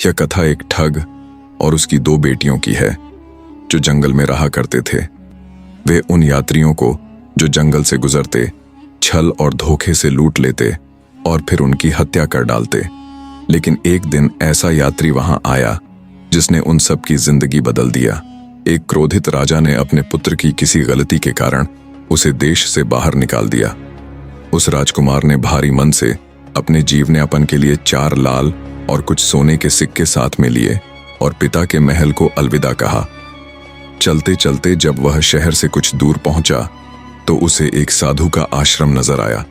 यह कथा एक ठग और उसकी दो बेटियों की है जो जंगल में रहा करते थे। वे उन यात्रियों को जो जंगल से गुजरते छल और धोखे से लूट लेते और फिर उनकी हत्या कर डालते। लेकिन एक दिन ऐसा यात्री वहां आया जिसने उन सब की जिंदगी बदल दिया। एक क्रोधित राजा ने अपने पुत्र की किसी गलती के कारण उसे देश से बाहर निकाल दिया। उस राजकुमार ने भारी मन से अपने जीवनयापन के लिए 4 लाल और कुछ सोने के सिक्के साथ में लिए और पिता के महल को अलविदा कहा। चलते चलते जब वह शहर से कुछ दूर पहुंचा तो उसे एक साधु का आश्रम नजर आया।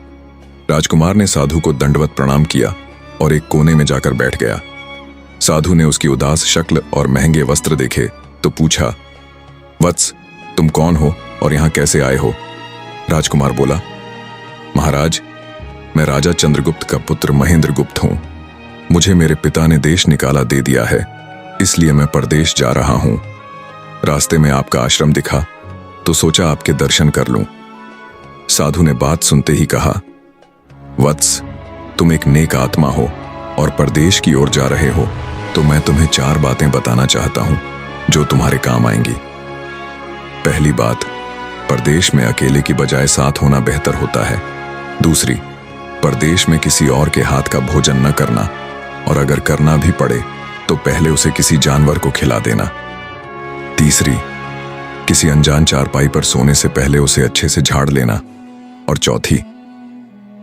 राजकुमार ने साधु को दंडवत प्रणाम किया और एक कोने में जाकर बैठ गया। साधु ने उसकी उदास शक्ल और महंगे वस्त्र देखे तो पूछा, वत्स, तुम कौन हो और यहां कैसे आए हो? राजकुमार बोला, महाराज, मैं राजा चंद्रगुप्त का पुत्र महेंद्र गुप्त हूं। मुझे मेरे पिता ने देश निकाला दे दिया है, इसलिए मैं परदेश जा रहा हूं। रास्ते में आपका आश्रम दिखा तो सोचा आपके दर्शन कर लूं। साधु ने बात सुनते ही कहा, वत्स, तुम एक नेक आत्मा हो और परदेश की ओर जा रहे हो, तो मैं तुम्हें 4 बातें बताना चाहता हूं जो तुम्हारे काम आएंगी। पहली बात, परदेश में अकेले की बजाय साथ होना बेहतर होता है। दूसरी, परदेश में किसी और के हाथ का भोजन न करना, और अगर करना भी पड़े तो पहले उसे किसी जानवर को खिला देना। तीसरी, किसी अनजान चारपाई पर सोने से पहले उसे अच्छे से झाड़ लेना। और चौथी,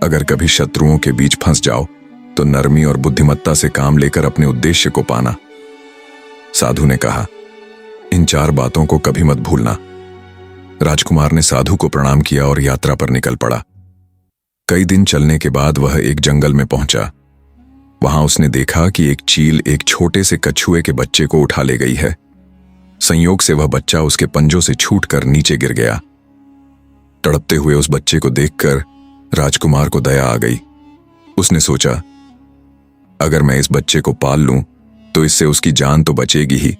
अगर कभी शत्रुओं के बीच फंस जाओ तो नरमी और बुद्धिमत्ता से काम लेकर अपने उद्देश्य को पाना। साधु ने कहा, इन 4 बातों को कभी मत भूलना। राजकुमार ने साधु को प्रणाम किया और यात्रा पर निकल पड़ा। कई दिन चलने के बाद वह एक जंगल में पहुंचा। वहां उसने देखा कि एक चील एक छोटे से कछुए के बच्चे को उठा ले गई है। संयोग से वह बच्चा उसके पंजों से छूटकर नीचे गिर गया। तड़पते हुए उस बच्चे को देखकर राजकुमार को दया आ गई। उसने सोचा, अगर मैं इस बच्चे को पाल लूं तो इससे उसकी जान तो बचेगी ही,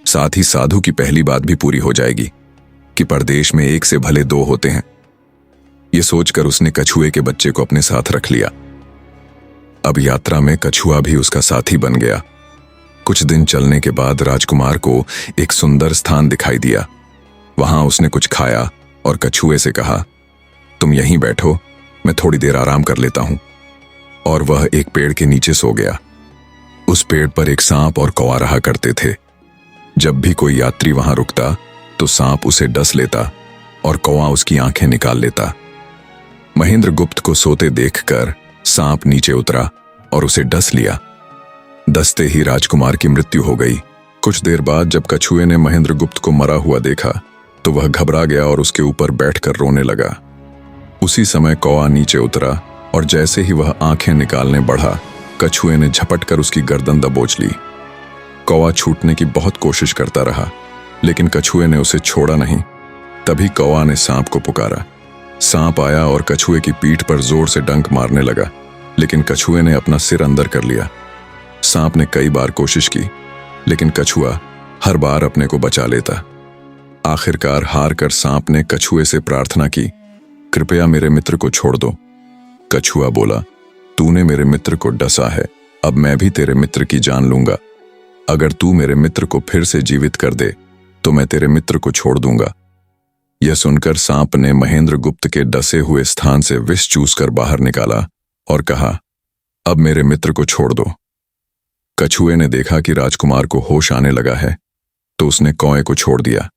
साथ ही साधु की पहली बात भी पूरी हो जाएगी कि परदेश में एक से भले 2 होते हैं। यह सोचकर उसने कछुए के बच्चे को अपने साथ रख लिया। अब यात्रा में कछुआ भी उसका साथी बन गया। कुछ दिन चलने के बाद राजकुमार को एक सुंदर स्थान दिखाई दिया। वहां उसने कुछ खाया और कछुए से कहा, तुम यहीं बैठो, मैं थोड़ी देर आराम कर लेता हूं। और वह एक पेड़ के नीचे सो गया। उस पेड़ पर एक सांप और कौवा रहा करते थे। जब भी कोई यात्री वहां रुकता तो सांप उसे डस लेता और कौवा उसकी आंखें निकाल लेता। महेंद्र गुप्त को सोते देखकर सांप नीचे उतरा और उसे डस लिया। डसते ही राजकुमार की मृत्यु हो गई। कुछ देर बाद जब कछुए ने महेंद्र गुप्त को मरा हुआ देखा तो वह घबरा गया और उसके ऊपर बैठकर रोने लगा। उसी समय कौवा नीचे उतरा और जैसे ही वह आंखें निकालने बढ़ा, कछुए ने झपट कर उसकी गर्दन दबोच ली। कौवा छूटने की बहुत कोशिश करता रहा, लेकिन कछुए ने उसे छोड़ा नहीं। तभी कौवा ने सांप को पुकारा। सांप आया और कछुए की पीठ पर जोर से डंक मारने लगा, लेकिन कछुए ने अपना सिर अंदर कर लिया। सांप ने कई बार कोशिश की, लेकिन कछुआ हर बार अपने को बचा लेता। आखिरकार हार कर सांप ने कछुए से प्रार्थना की, कृपया मेरे मित्र को छोड़ दो। कछुआ बोला, तूने मेरे मित्र को डसा है, अब मैं भी तेरे मित्र की जान लूंगा। अगर तू मेरे मित्र को फिर से जीवित कर दे तो मैं तेरे मित्र को छोड़ दूंगा। यह सुनकर सांप ने महेंद्र गुप्त के डसे हुए स्थान से विष चूसकर बाहर निकाला और कहा, अब मेरे मित्र को छोड़ दो। कछुए ने देखा कि राजकुमार को होश आने लगा है तो उसने कौवे को छोड़ दिया।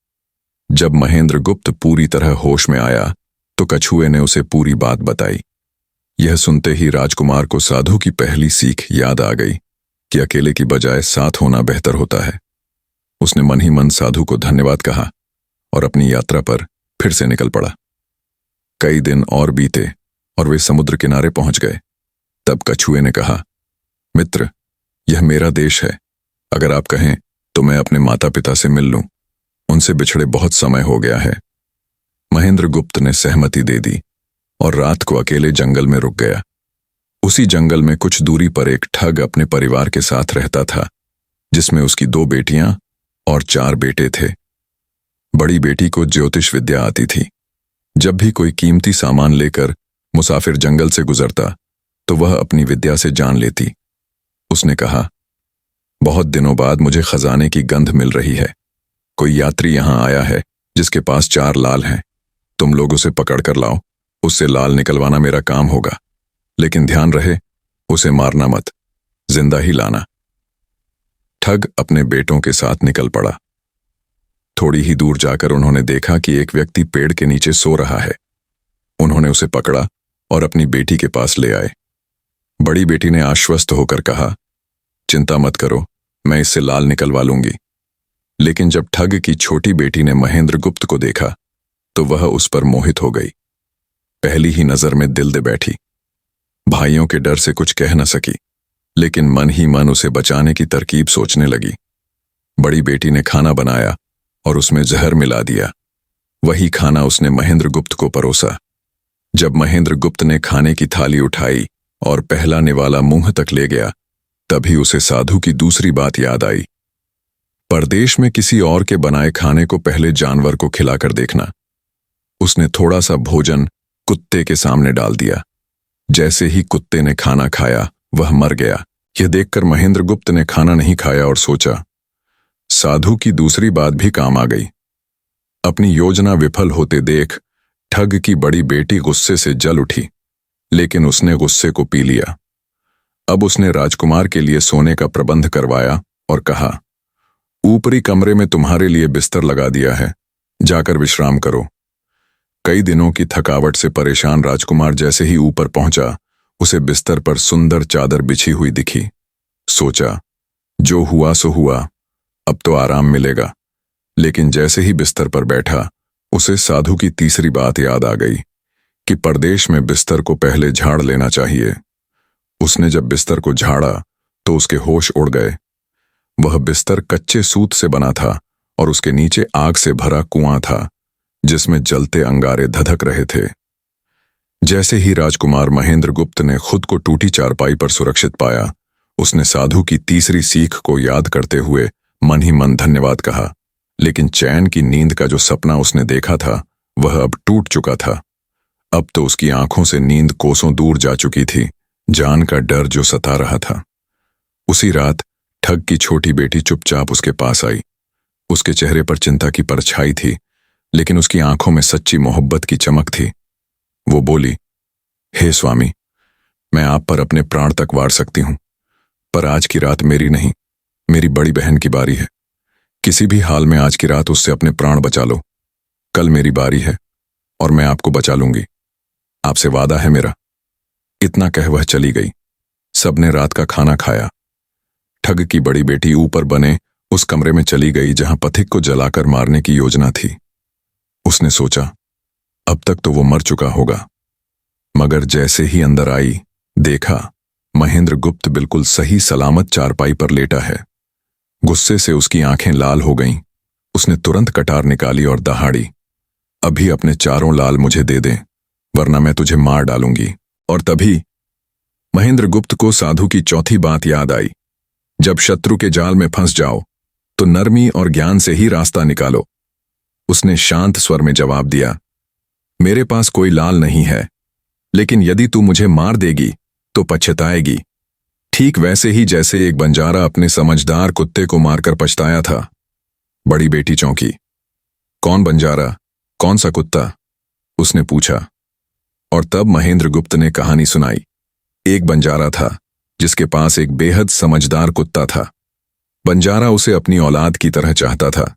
जब महेंद्र गुप्त पूरी तरह होश में आया तो कछुए ने उसे पूरी बात बताई। यह सुनते ही राजकुमार को साधु की पहली सीख याद आ गई कि अकेले की बजाय साथ होना बेहतर होता है। उसने मन ही मन साधु को धन्यवाद कहा और अपनी यात्रा पर फिर से निकल पड़ा। कई दिन और बीते और वे समुद्र किनारे पहुंच गए। तब कछुए ने कहा, मित्र, यह मेरा देश है। अगर आप कहें तो मैं अपने माता पिता से मिल लूं, उनसे बिछड़े बहुत समय हो गया है। महेंद्र गुप्त ने सहमति दे दी और रात को अकेले जंगल में रुक गया। उसी जंगल में कुछ दूरी पर एक ठग अपने परिवार के साथ रहता था, जिसमें उसकी 2 बेटियां और 4 बेटे थे। बड़ी बेटी को ज्योतिष विद्या आती थी। जब भी कोई कीमती सामान लेकर मुसाफिर जंगल से गुजरता तो वह अपनी विद्या से जान लेती। उसने कहा, बहुत दिनों बाद मुझे खजाने की गंध मिल रही है। कोई यात्री यहां आया है जिसके पास 4 लाल हैं। तुम लोग उसे पकड़ कर लाओ। उससे लाल निकलवाना मेरा काम होगा, लेकिन ध्यान रहे उसे मारना मत, जिंदा ही लाना। ठग अपने बेटों के साथ निकल पड़ा। थोड़ी ही दूर जाकर उन्होंने देखा कि एक व्यक्ति पेड़ के नीचे सो रहा है। उन्होंने उसे पकड़ा और अपनी बेटी के पास ले आए। बड़ी बेटी ने आश्वस्त होकर कहा, चिंता मत करो, मैं इससे लाल निकलवा लूंगी। लेकिन जब ठग की छोटी बेटी ने महेंद्र गुप्त को देखा तो वह उस पर मोहित हो गई। पहली ही नजर में दिल दे बैठी। भाइयों के डर से कुछ कह न सकी, लेकिन मन ही मन उसे बचाने की तरकीब सोचने लगी। बड़ी बेटी ने खाना बनाया और उसमें जहर मिला दिया। वही खाना उसने महेंद्र गुप्त को परोसा। जब महेंद्र गुप्त ने खाने की थाली उठाई और पहला निवाला मुंह तक ले गया, तभी उसे साधु की दूसरी बात याद आई। परदेश में किसी और के बनाए खाने को पहले जानवर को खिलाकर देखना। उसने थोड़ा सा भोजन कुत्ते के सामने डाल दिया। जैसे ही कुत्ते ने खाना खाया, वह मर गया। यह देखकर महेंद्र गुप्त ने खाना नहीं खाया और सोचा, साधु की दूसरी बात भी काम आ गई। अपनी योजना विफल होते देख ठग की बड़ी बेटी गुस्से से जल उठी, लेकिन उसने गुस्से को पी लिया। अब उसने राजकुमार के लिए सोने का प्रबंध करवाया और कहा, ऊपरी कमरे में तुम्हारे लिए बिस्तर लगा दिया है, जाकर विश्राम करो। कई दिनों की थकावट से परेशान राजकुमार जैसे ही ऊपर पहुंचा, उसे बिस्तर पर सुंदर चादर बिछी हुई दिखी। सोचा, जो हुआ सो हुआ, अब तो आराम मिलेगा। लेकिन जैसे ही बिस्तर पर बैठा, उसे साधु की तीसरी बात याद आ गई कि परदेश में बिस्तर को पहले झाड़ लेना चाहिए। उसने जब बिस्तर को झाड़ा तो उसके होश उड़ गए। वह बिस्तर कच्चे सूत से बना था और उसके नीचे आग से भरा कुआं था, जिसमें जलते अंगारे धधक रहे थे। जैसे ही राजकुमार महेंद्र गुप्त ने खुद को टूटी चारपाई पर सुरक्षित पाया, उसने साधु की तीसरी सीख को याद करते हुए मन ही मन धन्यवाद कहा। लेकिन चैन की नींद का जो सपना उसने देखा था, वह अब टूट चुका था। अब तो उसकी आंखों से नींद कोसों दूर जा चुकी थी। जान का डर जो सता रहा था। उसी रात ठग की छोटी बेटी चुपचाप उसके पास आई। उसके चेहरे पर चिंता की परछाई थी, लेकिन उसकी आंखों में सच्ची मोहब्बत की चमक थी। वो बोली, हे स्वामी, मैं आप पर अपने प्राण तक वार सकती हूं, पर आज की रात मेरी नहीं, मेरी बड़ी बहन की बारी है। किसी भी हाल में आज की रात उससे अपने प्राण बचा लो। कल मेरी बारी है और मैं आपको बचा लूंगी, आपसे वादा है मेरा। इतना कह वह चली गई। सबने रात का खाना खाया। ठग की बड़ी बेटी ऊपर बने उस कमरे में चली गई जहां पथिक को जलाकर मारने की योजना थी। उसने सोचा, अब तक तो वो मर चुका होगा। मगर जैसे ही अंदर आई, देखा महेंद्र गुप्त बिल्कुल सही सलामत चारपाई पर लेटा है। गुस्से से उसकी आंखें लाल हो गईं। उसने तुरंत कटार निकाली और दहाड़ी, अभी अपने 4 लाल मुझे दे दे, वरना मैं तुझे मार डालूंगी। और तभी महेंद्र गुप्त को साधु की चौथी बात याद आई। जब शत्रु के जाल में फंस जाओ तो नरमी और ज्ञान से ही रास्ता निकालो। उसने शांत स्वर में जवाब दिया, मेरे पास कोई लाल नहीं है, लेकिन यदि तू मुझे मार देगी तो पछताएगी, ठीक वैसे ही जैसे एक बंजारा अपने समझदार कुत्ते को मारकर पछताया था। बड़ी बेटी चौंकी। कौन बंजारा, कौन सा कुत्ता? उसने पूछा। और तब महेंद्र गुप्त ने कहानी सुनाई। एक बंजारा था जिसके पास एक बेहद समझदार कुत्ता था। बंजारा उसे अपनी औलाद की तरह चाहता था।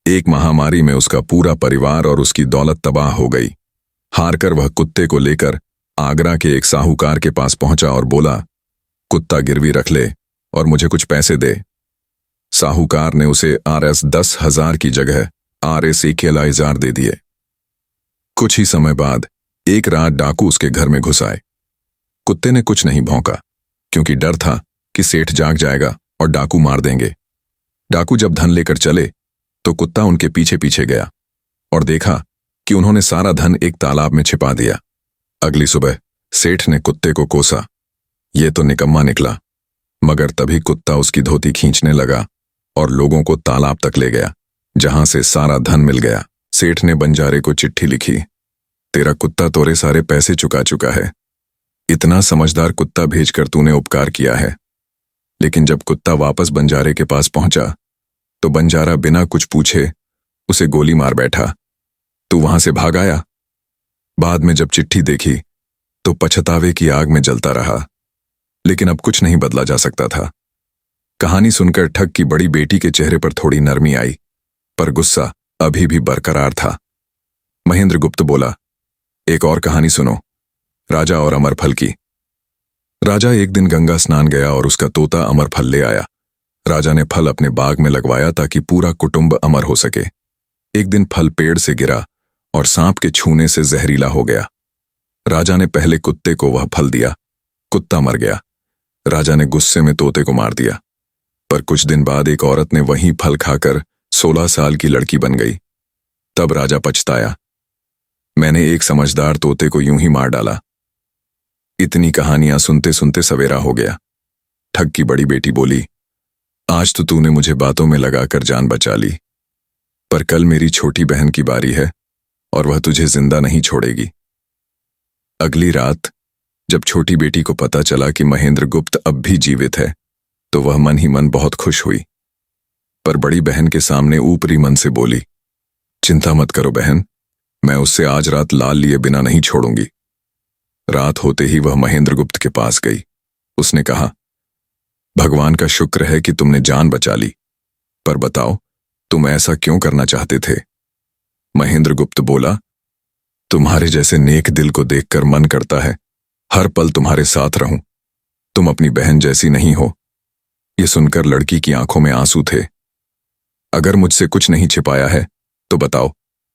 एक महामारी में उसका पूरा परिवार और उसकी दौलत तबाह हो गई। हारकर वह कुत्ते को लेकर आगरा के एक साहूकार के पास पहुंचा और बोला, कुत्ता गिरवी रख ले और मुझे कुछ पैसे दे। साहूकार ने उसे Rs 10,000 की जगह Rs 21,000 दे दिए। कुछ ही समय बाद एक रात डाकू उसके घर में घुस आए। कुत्ते ने कुछ नहीं भौंका, क्योंकि डर था कि सेठ जाग जाएगा और डाकू मार देंगे। डाकू जब धन लेकर चले तो कुत्ता उनके पीछे पीछे गया और देखा कि उन्होंने सारा धन एक तालाब में छिपा दिया। अगली सुबह सेठ ने कुत्ते को कोसा। ये तो निकम्मा निकला। मगर तभी कुत्ता उसकी धोती खींचने लगा और लोगों को तालाब तक ले गया, जहां से सारा धन मिल गया। सेठ ने बंजारे को चिट्ठी लिखी, तेरा कुत्ता तोरे सारे पैसे चुका चुका है। इतना समझदार कुत्ता भेजकर तूने उपकार किया है। लेकिन जब कुत्ता वापस बंजारे के पास पहुंचा तो बंजारा बिना कुछ पूछे उसे गोली मार बैठा। तू वहां से भाग आया? बाद में जब चिट्ठी देखी तो पछतावे की आग में जलता रहा, लेकिन अब कुछ नहीं बदला जा सकता था। कहानी सुनकर ठग की बड़ी बेटी के चेहरे पर थोड़ी नरमी आई, पर गुस्सा अभी भी बरकरार था। महेंद्रगुप्त बोला, एक और कहानी सुनो, राजा और अमरफल की। राजा एक दिन गंगा स्नान गया और उसका तोता अमरफल ले आया। राजा ने फल अपने बाग में लगवाया ताकि पूरा कुटुंब अमर हो सके। एक दिन फल पेड़ से गिरा और सांप के छूने से जहरीला हो गया। राजा ने पहले कुत्ते को वह फल दिया, कुत्ता मर गया। राजा ने गुस्से में तोते को मार दिया, पर कुछ दिन बाद एक औरत ने वही फल खाकर 16 साल की लड़की बन गई। तब राजा पछताया, मैंने एक समझदार तोते को यूं ही मार डाला। इतनी कहानियां सुनते सुनते सवेरा हो गया। ठग की बड़ी बेटी बोली, आज तो तूने मुझे बातों में लगाकर जान बचा ली, पर कल मेरी छोटी बहन की बारी है और वह तुझे जिंदा नहीं छोड़ेगी। अगली रात जब छोटी बेटी को पता चला कि महेंद्रगुप्त अब भी जीवित है तो वह मन ही मन बहुत खुश हुई, पर बड़ी बहन के सामने ऊपरी मन से बोली, चिंता मत करो बहन, मैं उससे आज रात लाल लिए बिना नहीं छोड़ूंगी। रात होते ही वह महेंद्रगुप्त के पास गई। उसने कहा, भगवान का शुक्र है कि तुमने जान बचा ली, पर बताओ तुम ऐसा क्यों करना चाहते थे? महेंद्रगुप्त बोला, तुम्हारे जैसे नेक दिल को देखकर मन करता है हर पल तुम्हारे साथ रहूं। तुम अपनी बहन जैसी नहीं हो। ये सुनकर लड़की की आंखों में आंसू थे। अगर मुझसे कुछ नहीं छिपाया है तो बताओ,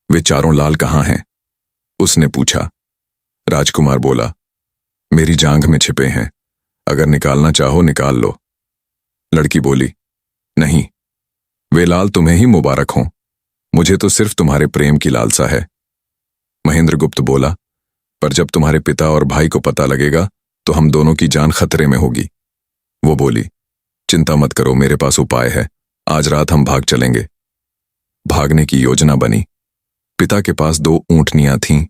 वे चारों लाल कहां हैं? उसने पूछा। राजकुमार बोला, मेरी जांघ में छिपे हैं, अगर निकालना चाहो निकाल लो। लड़की बोली, नहीं, वे लाल तुम्हें ही मुबारक हों, मुझे तो सिर्फ तुम्हारे प्रेम की लालसा है। महेंद्रगुप्त बोला, पर जब तुम्हारे पिता और भाई को पता लगेगा तो हम दोनों की जान खतरे में होगी। वो बोली, चिंता मत करो, मेरे पास उपाय है, आज रात हम भाग चलेंगे। भागने की योजना बनी। पिता के पास 2 ऊंटनियां थीं,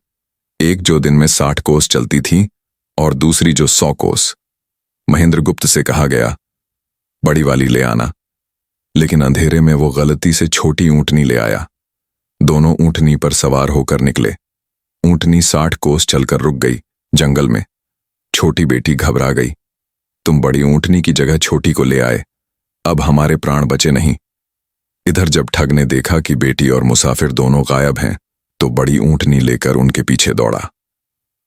एक जो दिन में 60 कोस चलती थी और दूसरी जो 100 कोस। महेंद्रगुप्त से कहा गया, बड़ी वाली ले आना, लेकिन अंधेरे में वो गलती से छोटी ऊंटनी ले आया। दोनों ऊंटनी पर सवार होकर निकले। ऊंटनी 60 कोस चलकर रुक गई जंगल में। छोटी बेटी घबरा गई, तुम बड़ी ऊंटनी की जगह छोटी को ले आए, अब हमारे प्राण बचे नहीं। इधर जब ठग ने देखा कि बेटी और मुसाफिर दोनों गायब हैं तो बड़ी ऊंटनी लेकर उनके पीछे दौड़ा।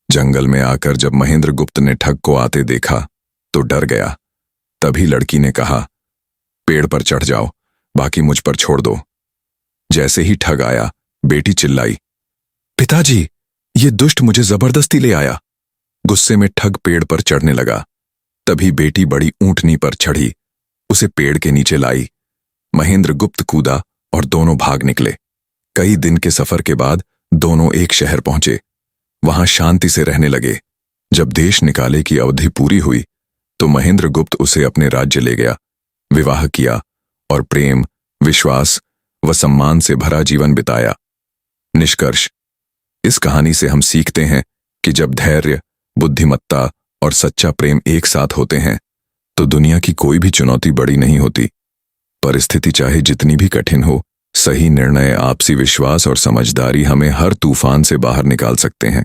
जंगल में आकर जब महेंद्रगुप्त ने ठग को आते देखा तो डर गया। तभी लड़की ने कहा, पेड़ पर चढ़ जाओ, बाकी मुझ पर छोड़ दो। जैसे ही ठग आया, बेटी चिल्लाई, पिताजी, ये दुष्ट मुझे जबरदस्ती ले आया। गुस्से में ठग पेड़ पर चढ़ने लगा। तभी बेटी बड़ी ऊंटनी पर चढ़ी, उसे पेड़ के नीचे लाई। महेंद्रगुप्त कूदा और दोनों भाग निकले। कई दिन के सफर के बाद दोनों एक शहर पहुंचे। वहां शांति से रहने लगे। जब देश निकाले की अवधि पूरी हुई तो महेंद्रगुप्त उसे अपने राज्य ले गया, विवाह किया और प्रेम, विश्वास व सम्मान से भरा जीवन बिताया। निष्कर्ष, इस कहानी से हम सीखते हैं कि जब धैर्य, बुद्धिमत्ता और सच्चा प्रेम एक साथ होते हैं तो दुनिया की कोई भी चुनौती बड़ी नहीं होती। परिस्थिति चाहे जितनी भी कठिन हो, सही निर्णय, आपसी विश्वास और समझदारी हमें हर तूफान से बाहर निकाल सकते हैं।